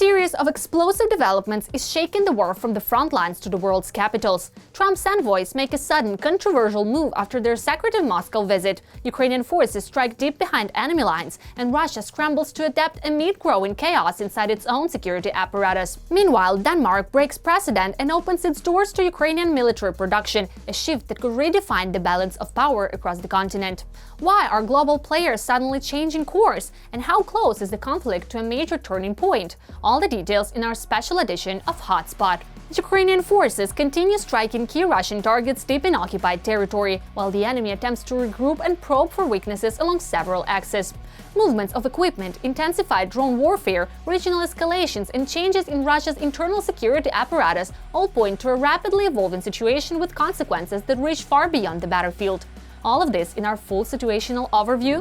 series of explosive developments is shaking the war from the front lines to the world's capitals. Trump's envoys make a sudden, controversial move after their secretive Moscow visit. Ukrainian forces strike deep behind enemy lines, and Russia scrambles to adapt amid growing chaos inside its own security apparatus. Meanwhile, Denmark breaks precedent and opens its doors to Ukrainian military production, a shift that could redefine the balance of power across the continent. Why are global players suddenly changing course, and how close is the conflict to a major turning point? All the details in our special edition of Hotspot. Ukrainian forces continue striking key Russian targets deep in occupied territory, while the enemy attempts to regroup and probe for weaknesses along several axes. Movements of equipment, intensified drone warfare, regional escalations, and changes in Russia's internal security apparatus all point to a rapidly evolving situation with consequences that reach far beyond the battlefield. All of this in our full situational overview.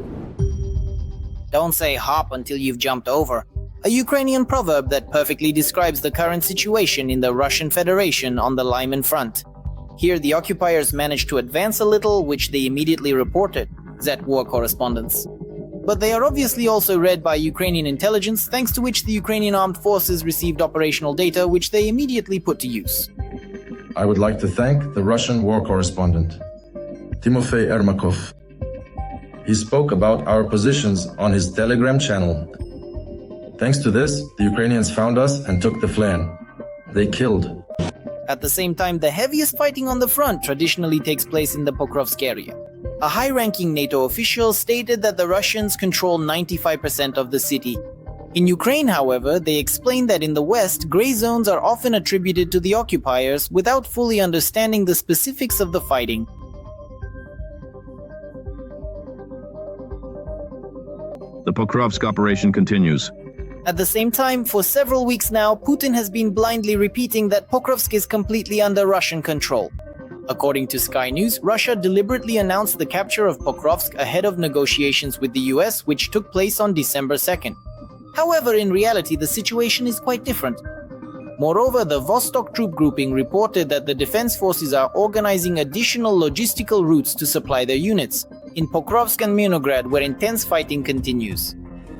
Don't say hop until you've jumped over. A Ukrainian proverb that perfectly describes the current situation in the Russian Federation on the Lyman front. Here, the occupiers managed to advance a little, which they immediately reported, that war correspondents. But they are obviously also read by Ukrainian intelligence, thanks to which the Ukrainian armed forces received operational data which they immediately put to use. I would like to thank the Russian war correspondent, Timofey Ermakov. He spoke about our positions on his Telegram channel. Thanks to this, the Ukrainians found us and took the flank. They killed. At the same time, the heaviest fighting on the front traditionally takes place in the Pokrovsk area. A high-ranking NATO official stated that the Russians control 95% of the city. In Ukraine, however, they explained that in the West, gray zones are often attributed to the occupiers without fully understanding the specifics of the fighting. The Pokrovsk operation continues. At the same time, for several weeks now, Putin has been blindly repeating that Pokrovsk is completely under Russian control. According to Sky News, Russia deliberately announced the capture of Pokrovsk ahead of negotiations with the US, which took place on December 2nd. However, in reality, the situation is quite different. Moreover, the Vostok troop grouping reported that the defense forces are organizing additional logistical routes to supply their units in Pokrovsk and Minograd, where intense fighting continues.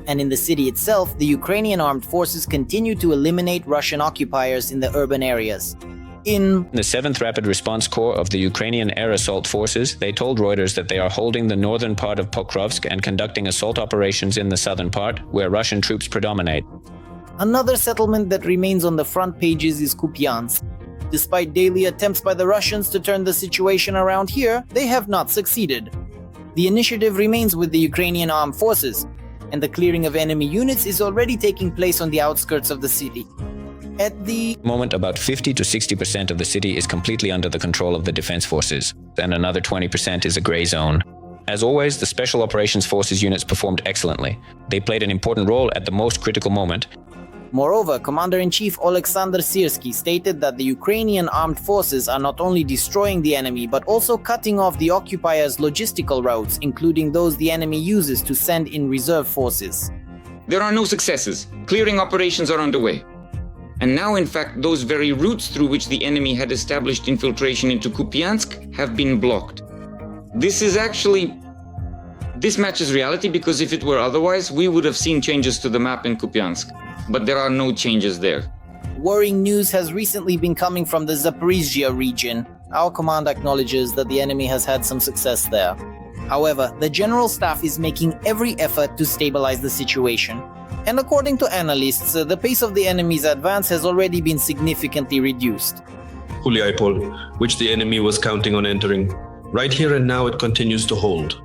And in the city itself, the Ukrainian armed forces continue to eliminate Russian occupiers in the urban areas. In the 7th Rapid Response Corps of the Ukrainian Air Assault Forces, they told Reuters that they are holding the northern part of Pokrovsk and conducting assault operations in the southern part, where Russian troops predominate. Another settlement that remains on the front pages is Kupiansk. Despite daily attempts by the Russians to turn the situation around here, they have not succeeded. The initiative remains with the Ukrainian armed forces, and the clearing of enemy units is already taking place on the outskirts of the city. At the moment, about 50 to 60% of the city is completely under the control of the defense forces, and another 20% is a gray zone. As always, the Special Operations Forces units performed excellently. They played an important role at the most critical moment. Moreover, Commander-in-Chief Oleksandr Syrsky stated that the Ukrainian armed forces are not only destroying the enemy, but also cutting off the occupiers' logistical routes, including those the enemy uses to send in reserve forces. There are no successes. Clearing operations are underway. And now, in fact, those very routes through which the enemy had established infiltration into Kupiansk have been blocked. This matches reality, because if it were otherwise, we would have seen changes to the map in Kupiansk. But there are no changes there. Worrying news has recently been coming from the Zaporizhia region. Our command acknowledges that the enemy has had some success there. However, the General Staff is making every effort to stabilize the situation. And according to analysts, the pace of the enemy's advance has already been significantly reduced. Huliaipol, which the enemy was counting on entering. Right here and now it continues to hold.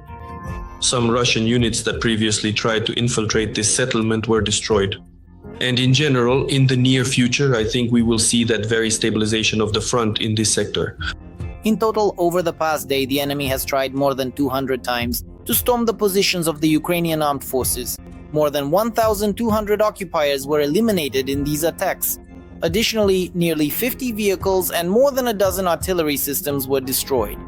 Some Russian units that previously tried to infiltrate this settlement were destroyed. And in general, in the near future, I think we will see that very stabilization of the front in this sector. In total, over the past day, the enemy has tried more than 200 times to storm the positions of the Ukrainian armed forces. More than 1,200 occupiers were eliminated in these attacks. Additionally, nearly 50 vehicles and more than a dozen artillery systems were destroyed.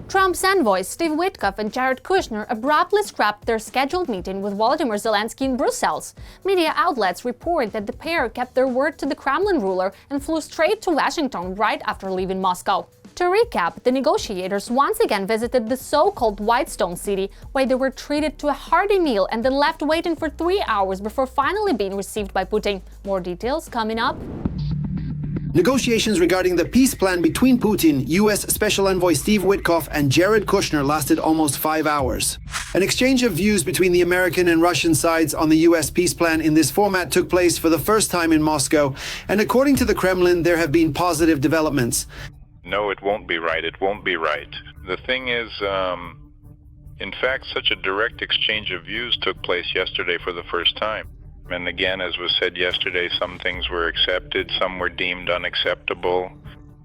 Trump's envoys Steve Witkoff and Jared Kushner abruptly scrapped their scheduled meeting with Volodymyr Zelensky in Brussels. Media outlets report that the pair kept their word to the Kremlin ruler and flew straight to Washington right after leaving Moscow. To recap, the negotiators once again visited the so-called White Stone City, where they were treated to a hearty meal and then left waiting for 3 hours before finally being received by Putin. More details coming up. Negotiations regarding the peace plan between Putin, U.S. Special Envoy Steve Witkoff, and Jared Kushner lasted almost 5 hours. An exchange of views between the American and Russian sides on the U.S. peace plan in this format took place for the first time in Moscow, and according to the Kremlin, there have been positive developments. No, it won't be right. It won't be right. The thing is, in fact, such a direct exchange of views took place yesterday for the first time. And again, as was said yesterday, some things were accepted, some were deemed unacceptable.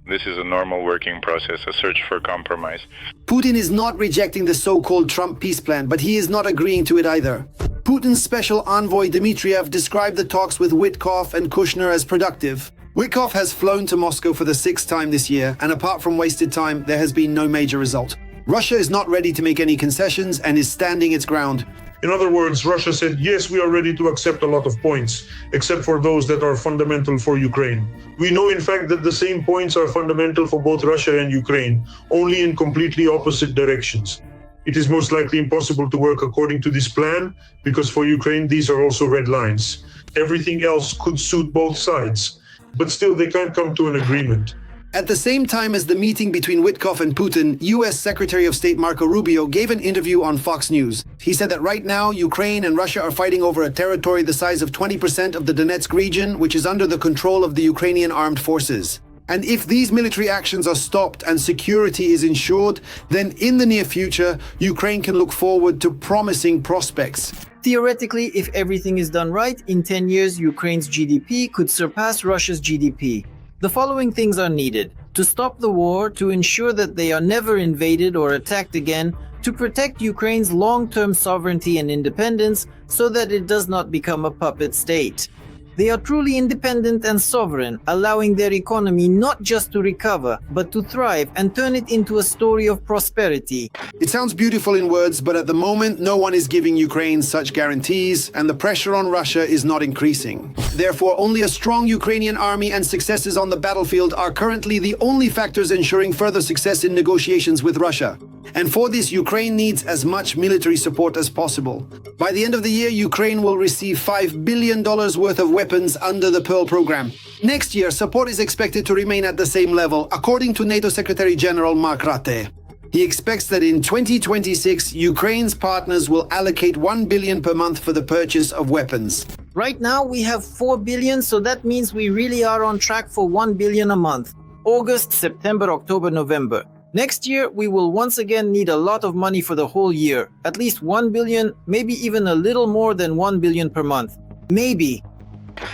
This is a normal working process, a search for compromise. Putin is not rejecting the so-called Trump peace plan, but he is not agreeing to it either. Putin's special envoy Dmitriev described the talks with Witkoff and Kushner as productive. Witkoff has flown to Moscow for the 6th time this year, and apart from wasted time, there has been no major result. Russia is not ready to make any concessions and is standing its ground. In other words, Russia said, yes, we are ready to accept a lot of points, except for those that are fundamental for Ukraine. We know, in fact, that the same points are fundamental for both Russia and Ukraine, only in completely opposite directions. It is most likely impossible to work according to this plan, because for Ukraine, these are also red lines. Everything else could suit both sides, but still they can't come to an agreement. At the same time as the meeting between Witkoff and Putin, U.S. Secretary of State Marco Rubio gave an interview on Fox News. He said that right now, Ukraine and Russia are fighting over a territory the size of 20% of the Donetsk region, which is under the control of the Ukrainian armed forces. And if these military actions are stopped and security is ensured, then in the near future, Ukraine can look forward to promising prospects. Theoretically, if everything is done right, in 10 years, Ukraine's GDP could surpass Russia's GDP. The following things are needed: to stop the war, to ensure that they are never invaded or attacked again, to protect Ukraine's long-term sovereignty and independence so that it does not become a puppet state. They are truly independent and sovereign, allowing their economy not just to recover, but to thrive and turn it into a story of prosperity. It sounds beautiful in words, but at the moment, no one is giving Ukraine such guarantees, and the pressure on Russia is not increasing. Therefore, only a strong Ukrainian army and successes on the battlefield are currently the only factors ensuring further success in negotiations with Russia. And for this, Ukraine needs as much military support as possible. By the end of the year, Ukraine will receive $5 billion worth of weapons under the Pearl program. Next year, support is expected to remain at the same level, according to NATO Secretary General Mark Rutte. He expects that in 2026, Ukraine's partners will allocate $1 billion per month for the purchase of weapons. Right now, we have $4 billion, so that means we really are on track for $1 billion a month. August, September, October, November. Next year, we will once again need a lot of money for the whole year. At least $1 billion, maybe even a little more than $1 billion per month. Maybe.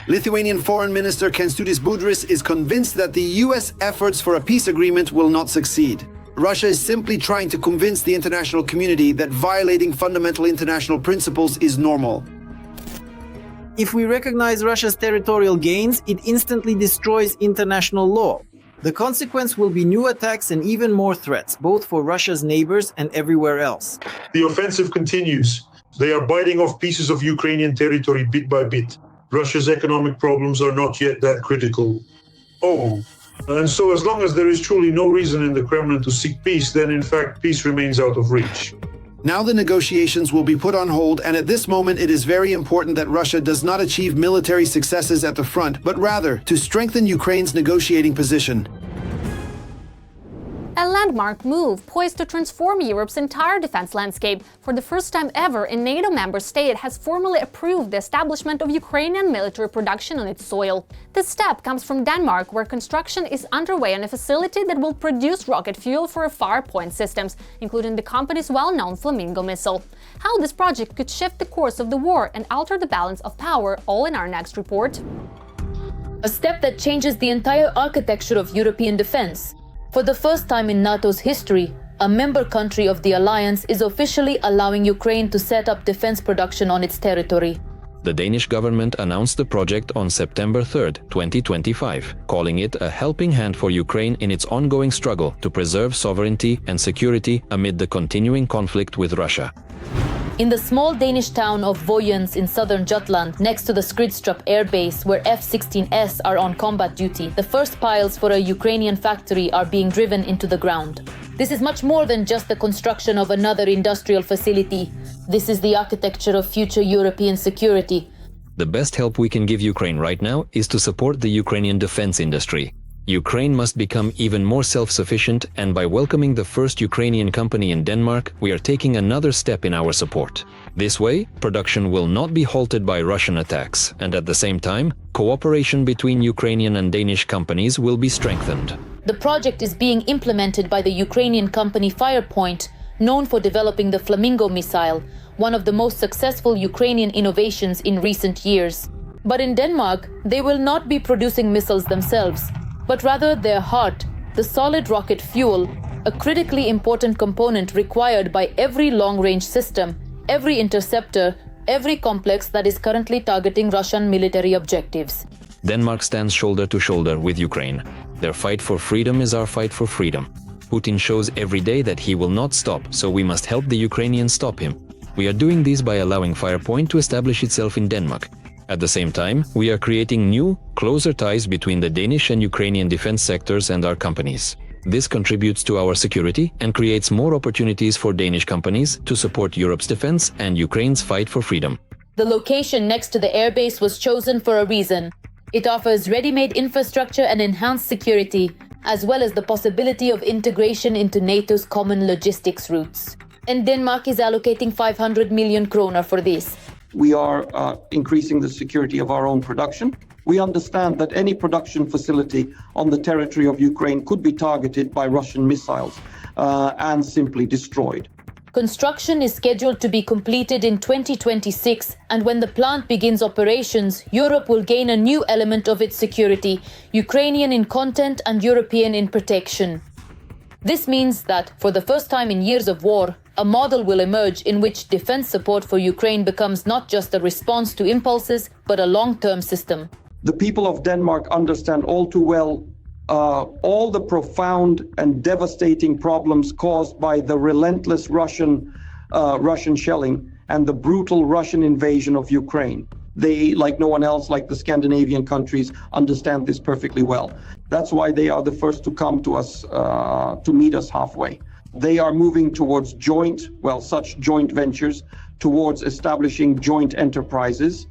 Lithuanian Foreign Minister Kęstutis Budrys is convinced that the U.S. efforts for a peace agreement will not succeed. Russia is simply trying to convince the international community that violating fundamental international principles is normal. If we recognize Russia's territorial gains, it instantly destroys international law. The consequence will be new attacks and even more threats, both for Russia's neighbors and everywhere else. The offensive continues. They are biting off pieces of Ukrainian territory bit by bit. Russia's economic problems are not yet that critical. And so as long as there is truly no reason in the Kremlin to seek peace, then in fact peace remains out of reach. Now the negotiations will be put on hold, and at this moment it is very important that Russia does not achieve military successes at the front, but rather to strengthen Ukraine's negotiating position. A landmark move poised to transform Europe's entire defense landscape. For the first time ever, a NATO member state has formally approved the establishment of Ukrainian military production on its soil. This step comes from Denmark, where construction is underway on a facility that will produce rocket fuel for Farpoint systems, including the company's well-known Flamingo missile. How this project could shift the course of the war and alter the balance of power, all in our next report. A step that changes the entire architecture of European defense. For the first time in NATO's history, a member country of the alliance is officially allowing Ukraine to set up defense production on its territory. The Danish government announced the project on September 3, 2025, calling it a helping hand for Ukraine in its ongoing struggle to preserve sovereignty and security amid the continuing conflict with Russia. In the small Danish town of Vojens in southern Jutland, next to the Skridstrup air base where F-16s are on combat duty, the first piles for a Ukrainian factory are being driven into the ground. This is much more than just the construction of another industrial facility. This is the architecture of future European security. The best help we can give Ukraine right now is to support the Ukrainian defense industry. Ukraine must become even more self-sufficient, and by welcoming the first Ukrainian company in Denmark, we are taking another step in our support. This way, production will not be halted by Russian attacks, and at the same time, cooperation between Ukrainian and Danish companies will be strengthened. The project is being implemented by the Ukrainian company Firepoint, known for developing the Flamingo missile, one of the most successful Ukrainian innovations in recent years. But in Denmark, they will not be producing missiles themselves, but rather their heart, the solid rocket fuel, a critically important component required by every long-range system, every interceptor, every complex that is currently targeting Russian military objectives. Denmark stands shoulder to shoulder with Ukraine. Their fight for freedom is our fight for freedom. Putin shows every day that he will not stop, so we must help the Ukrainians stop him. We are doing this by allowing Firepoint to establish itself in Denmark. At the same time, we are creating new, closer ties between the Danish and Ukrainian defense sectors and our companies. This contributes to our security and creates more opportunities for Danish companies to support Europe's defense and Ukraine's fight for freedom. The location next to the airbase was chosen for a reason. It offers ready-made infrastructure and enhanced security, as well as the possibility of integration into NATO's common logistics routes. And Denmark is allocating 500 million kroner for this. We are increasing the security of our own production. We understand that any production facility on the territory of Ukraine could be targeted by Russian missiles and simply destroyed. Construction is scheduled to be completed in 2026, and when the plant begins operations, Europe will gain a new element of its security, Ukrainian in content and European in protection. This means that, for the first time in years of war, a model will emerge in which defense support for Ukraine becomes not just a response to impulses, but a long-term system. The people of Denmark understand all too well all the profound and devastating problems caused by the relentless Russian shelling and the brutal Russian invasion of Ukraine. They, like no one else, like the Scandinavian countries, understand this perfectly well. That's why they are the first to come to us, to meet us halfway. They are moving towards such joint ventures, towards establishing joint enterprises,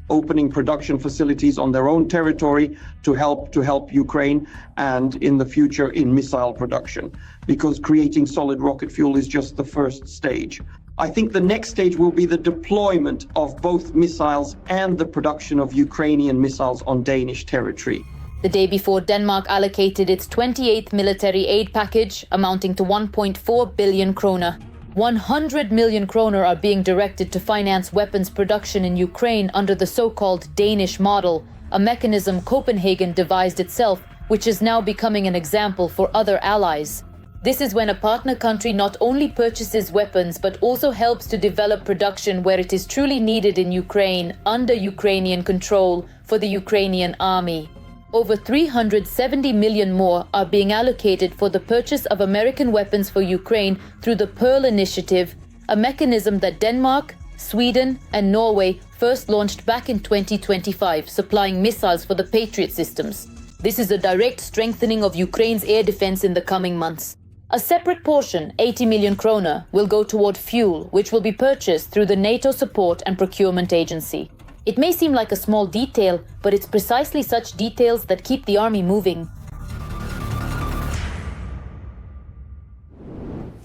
opening production facilities on their own territory to help Ukraine, and in the future in missile production, because creating solid rocket fuel is just the first stage. I think the next stage will be the deployment of both missiles and the production of Ukrainian missiles on Danish territory. The day before, Denmark allocated its 28th military aid package, amounting to 1.4 billion kroner. 100 million kroner are being directed to finance weapons production in Ukraine under the so-called Danish model, a mechanism Copenhagen devised itself, which is now becoming an example for other allies. This is when a partner country not only purchases weapons but also helps to develop production where it is truly needed in Ukraine, under Ukrainian control, for the Ukrainian army. Over 370 million more are being allocated for the purchase of American weapons for Ukraine through the Pearl Initiative, a mechanism that Denmark, Sweden and Norway first launched back in 2025, supplying missiles for the Patriot systems. This is a direct strengthening of Ukraine's air defense in the coming months. A separate portion, 80 million kroner, will go toward fuel, which will be purchased through the NATO Support and Procurement Agency. It may seem like a small detail, but it's precisely such details that keep the army moving.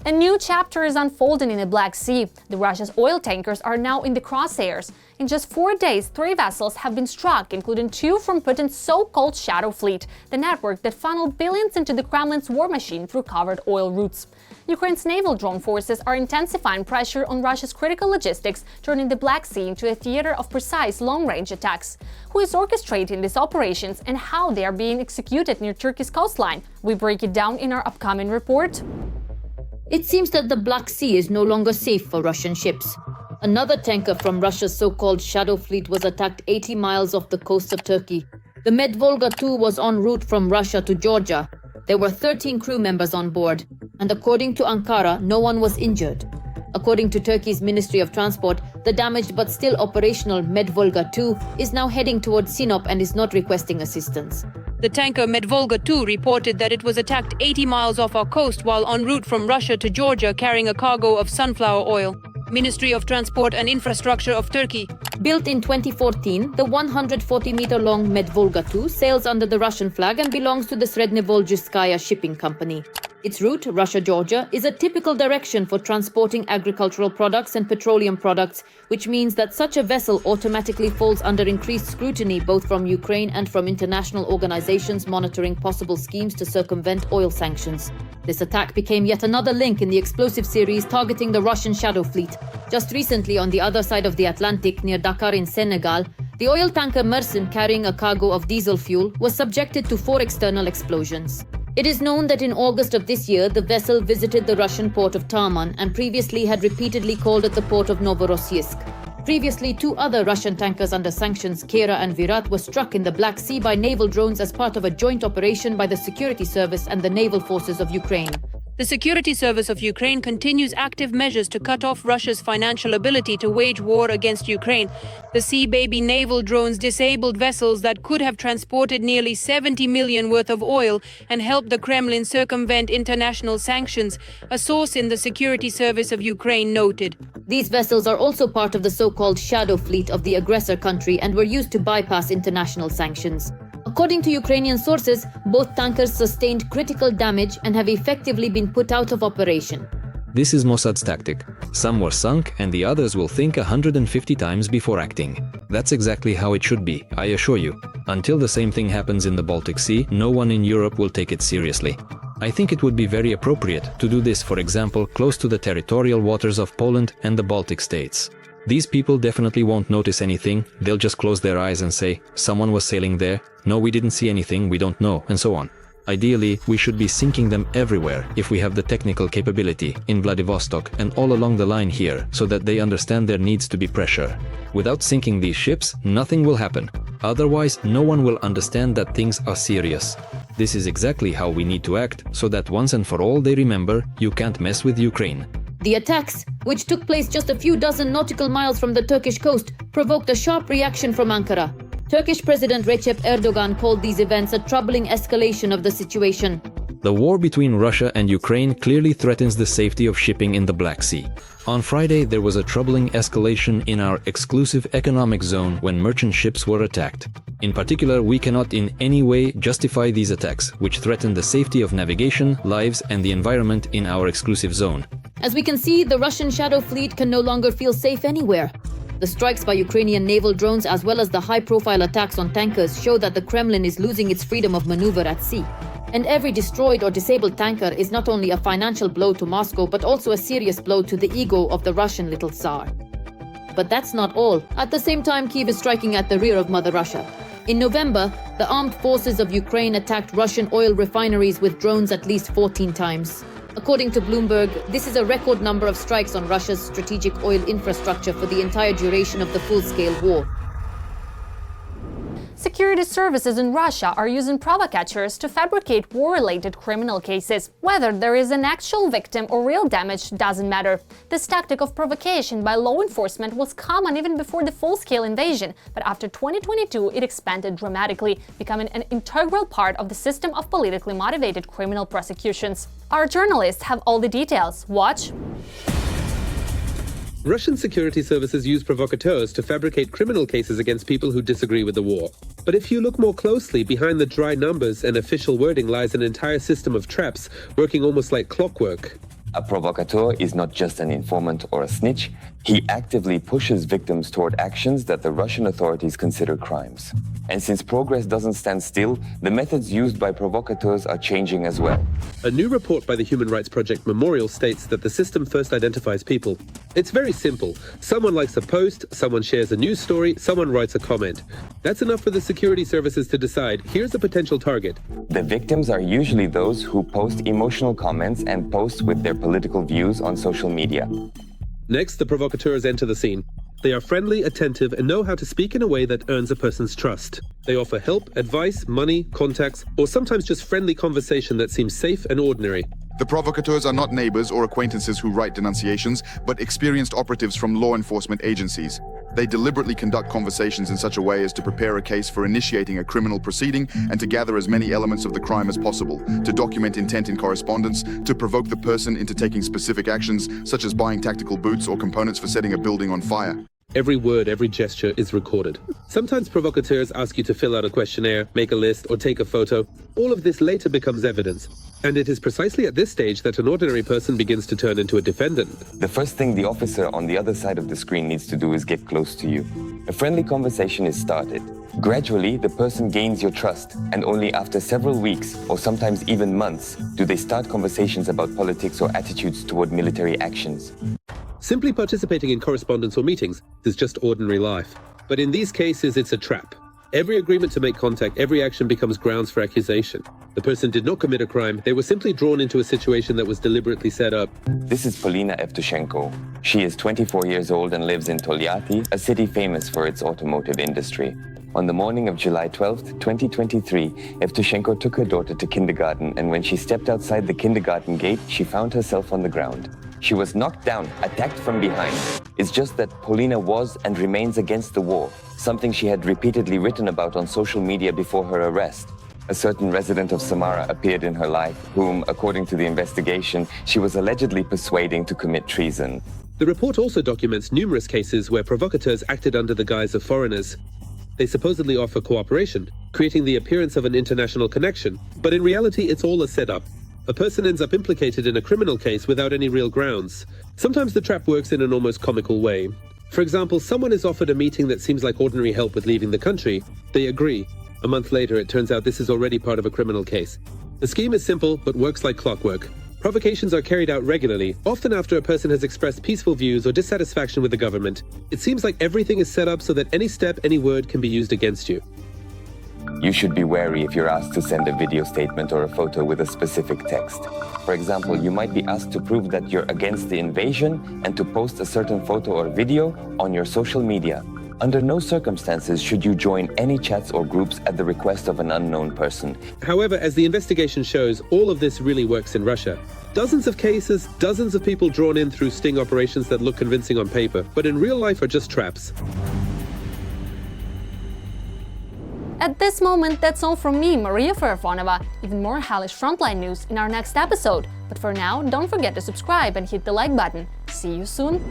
A new chapter is unfolding in the Black Sea. The Russia's oil tankers are now in the crosshairs. In just 4 days, 3 vessels have been struck, including 2 from Putin's so-called Shadow Fleet, the network that funneled billions into the Kremlin's war machine through covered oil routes. Ukraine's naval drone forces are intensifying pressure on Russia's critical logistics, turning the Black Sea into a theater of precise long-range attacks. Who is orchestrating these operations and how they are being executed near Turkey's coastline? We break it down in our upcoming report. It seems that the Black Sea is no longer safe for Russian ships. Another tanker from Russia's so-called Shadow Fleet was attacked 80 miles off the coast of Turkey. The Medvolga II was en route from Russia to Georgia. There were 13 crew members on board, and according to Ankara, no one was injured. According to Turkey's Ministry of Transport, the damaged but still operational Medvolga 2 is now heading towards Sinop and is not requesting assistance. The tanker Medvolga 2 reported that it was attacked 80 miles off our coast while en route from Russia to Georgia carrying a cargo of sunflower oil. Ministry of Transport and Infrastructure of Turkey. Built in 2014, the 140-meter-long Medvolga 2 sails under the Russian flag and belongs to the Srednevolzhskaya shipping company. Its route, Russia-Georgia, is a typical direction for transporting agricultural products and petroleum products, which means that such a vessel automatically falls under increased scrutiny both from Ukraine and from international organizations monitoring possible schemes to circumvent oil sanctions. This attack became yet another link in the explosive series targeting the Russian shadow fleet. Just recently, on the other side of the Atlantic, near Dakar in Senegal, the oil tanker Mersin carrying a cargo of diesel fuel was subjected to 4 external explosions. It is known that in August of this year, the vessel visited the Russian port of Taman and previously had repeatedly called at the port of Novorossiysk. Previously, 2 other Russian tankers under sanctions, Kera and Virat, were struck in the Black Sea by naval drones as part of a joint operation by the Security Service and the naval forces of Ukraine. The Security Service of Ukraine continues active measures to cut off Russia's financial ability to wage war against Ukraine. The Sea Baby naval drones disabled vessels that could have transported nearly 70 million worth of oil and helped the Kremlin circumvent international sanctions, a source in the Security Service of Ukraine noted. These vessels are also part of the so-called shadow fleet of the aggressor country and were used to bypass international sanctions. According to Ukrainian sources, both tankers sustained critical damage and have effectively been put out of operation. This is Mossad's tactic. Some were sunk and the others will think 150 times before acting. That's exactly how it should be, I assure you. Until the same thing happens in the Baltic Sea, no one in Europe will take it seriously. I think it would be very appropriate to do this, for example, close to the territorial waters of Poland and the Baltic states. These people definitely won't notice anything, they'll just close their eyes and say, someone was sailing there, no, we didn't see anything, we don't know, and so on. Ideally, we should be sinking them everywhere if we have the technical capability, in Vladivostok and all along the line here, so that they understand there needs to be pressure. Without sinking these ships, nothing will happen. Otherwise, no one will understand that things are serious. This is exactly how we need to act, so that once and for all they remember, you can't mess with Ukraine. The attacks, which took place just a few dozen nautical miles from the Turkish coast, provoked a sharp reaction from Ankara. Turkish President Recep Erdogan called these events a troubling escalation of the situation. The war between Russia and Ukraine clearly threatens the safety of shipping in the Black Sea. On Friday, there was a troubling escalation in our exclusive economic zone when merchant ships were attacked. In particular, we cannot in any way justify these attacks, which threaten the safety of navigation, lives, and the environment in our exclusive zone. As we can see, the Russian shadow fleet can no longer feel safe anywhere. The strikes by Ukrainian naval drones as well as the high-profile attacks on tankers show that the Kremlin is losing its freedom of maneuver at sea. And every destroyed or disabled tanker is not only a financial blow to Moscow, but also a serious blow to the ego of the Russian little Tsar. But that's not all. At the same time, Kyiv is striking at the rear of Mother Russia. In November, the armed forces of Ukraine attacked Russian oil refineries with drones at least 14 times. According to Bloomberg, this is a record number of strikes on Russia's strategic oil infrastructure for the entire duration of the full-scale war. Security services in Russia are using provocateurs to fabricate war-related criminal cases. Whether there is an actual victim or real damage doesn't matter. This tactic of provocation by law enforcement was common even before the full-scale invasion, but after 2022 it expanded dramatically, becoming an integral part of the system of politically motivated criminal prosecutions. Our journalists have all the details. Watch. Russian security services use provocateurs to fabricate criminal cases against people who disagree with the war. But if you look more closely, behind the dry numbers and official wording lies an entire system of traps, working almost like clockwork. A provocateur is not just an informant or a snitch. He actively pushes victims toward actions that the Russian authorities consider crimes. And since progress doesn't stand still, the methods used by provocateurs are changing as well. A new report by the Human Rights Project Memorial states that the system first identifies people. It's very simple. Someone likes a post, someone shares a news story, someone writes a comment. That's enough for the security services to decide, here's a potential target. The victims are usually those who post emotional comments and post with their political views on social media. Next, the provocateurs enter the scene. They are friendly, attentive, and know how to speak in a way that earns a person's trust. They offer help, advice, money, contacts, or sometimes just friendly conversation that seems safe and ordinary. The provocateurs are not neighbors or acquaintances who write denunciations, but experienced operatives from law enforcement agencies. They deliberately conduct conversations in such a way as to prepare a case for initiating a criminal proceeding and to gather as many elements of the crime as possible, to document intent in correspondence, to provoke the person into taking specific actions, such as buying tactical boots or components for setting a building on fire. Every word, every gesture is recorded. Sometimes provocateurs ask you to fill out a questionnaire, make a list, or take a photo. All of this later becomes evidence. And it is precisely at this stage that an ordinary person begins to turn into a defendant. The first thing the officer on the other side of the screen needs to do is get close to you. A friendly conversation is started. Gradually, the person gains your trust, and only after several weeks, or sometimes even months, do they start conversations about politics or attitudes toward military actions. Simply participating in correspondence or meetings is just ordinary life. But in these cases, it's a trap. Every agreement to make contact, every action becomes grounds for accusation. The person did not commit a crime, they were simply drawn into a situation that was deliberately set up. This is Polina Evtushenko. She is 24 years old and lives in Tolyatti, a city famous for its automotive industry. On the morning of July 12, 2023, Evtushenko took her daughter to kindergarten, and when she stepped outside the kindergarten gate, she found herself on the ground. She was knocked down, attacked from behind. It's just that Polina was and remains against the war, something she had repeatedly written about on social media before her arrest. A certain resident of Samara appeared in her life, whom, according to the investigation, she was allegedly persuading to commit treason. The report also documents numerous cases where provocateurs acted under the guise of foreigners. They supposedly offer cooperation, creating the appearance of an international connection, but in reality it's all a setup. A person ends up implicated in a criminal case without any real grounds. Sometimes the trap works in an almost comical way. For example, someone is offered a meeting that seems like ordinary help with leaving the country. They agree. A month later, it turns out this is already part of a criminal case. The scheme is simple, but works like clockwork. Provocations are carried out regularly, often after a person has expressed peaceful views or dissatisfaction with the government. It seems like everything is set up so that any step, any word can be used against you. You should be wary if you're asked to send a video statement or a photo with a specific text. For example, you might be asked to prove that you're against the invasion and to post a certain photo or video on your social media. Under no circumstances should you join any chats or groups at the request of an unknown person. However, as the investigation shows, all of this really works in Russia. Dozens of cases, dozens of people drawn in through sting operations that look convincing on paper, but in real life are just traps. At this moment, that's all from me, Maria Farafonova. Even more hellish frontline news in our next episode. But for now, don't forget to subscribe and hit the like button. See you soon!